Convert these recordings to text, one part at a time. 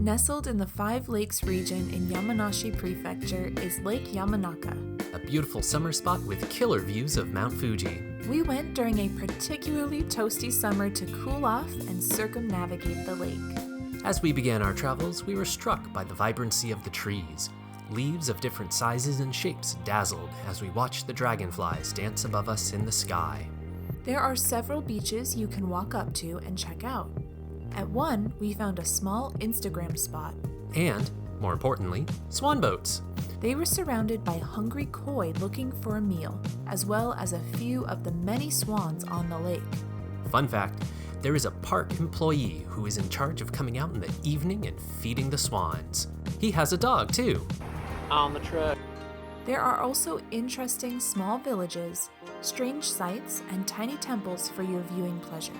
Nestled in the Five Lakes region in Yamanashi Prefecture is Lake Yamanaka. A beautiful summer spot with killer views of Mount Fuji. We went during a particularly toasty summer to cool off and circumnavigate the lake. As we began our travels, we were struck by the vibrancy of the trees. Leaves of different sizes and shapes dazzled as we watched the dragonflies dance above us in the sky. There are several beaches you can walk up to and check out. At one, we found a small Instagram spot. And, more importantly, swan boats. They were surrounded by hungry koi looking for a meal, as well as a few of the many swans on the lake. Fun fact, there is a park employee who is in charge of coming out in the evening and feeding the swans. He has a dog, too. On the truck. There are also interesting small villages, strange sights, and tiny temples for your viewing pleasure.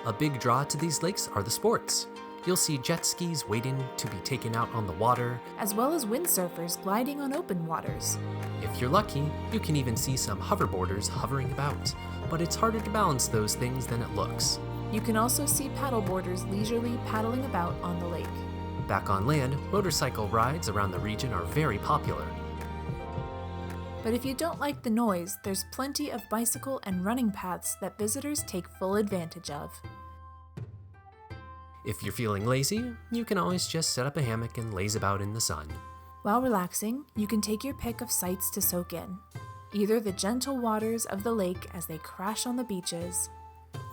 A big draw to these lakes are the sports. You'll see jet skis waiting to be taken out on the water, as well as windsurfers gliding on open waters. If you're lucky, you can even see some hoverboarders hovering about, but it's harder to balance those things than it looks. You can also see paddleboarders leisurely paddling about on the lake. Back on land, motorcycle rides around the region are very popular. But if you don't like the noise, there's plenty of bicycle and running paths that visitors take full advantage of. If you're feeling lazy, you can always just set up a hammock and laze about in the sun. While relaxing, you can take your pick of sights to soak in. Either the gentle waters of the lake as they crash on the beaches,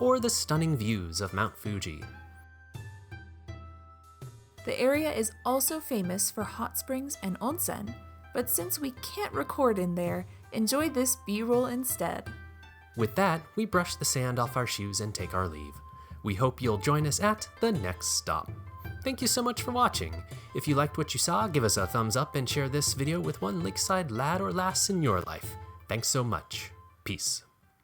or the stunning views of Mount Fuji. The area is also famous for hot springs and onsen, but since we can't record in there, enjoy this B-roll instead. With that, we brush the sand off our shoes and take our leave. We hope you'll join us at the next stop. Thank you so much for watching. If you liked what you saw, give us a thumbs up and share this video with one lakeside lad or lass in your life. Thanks so much. Peace.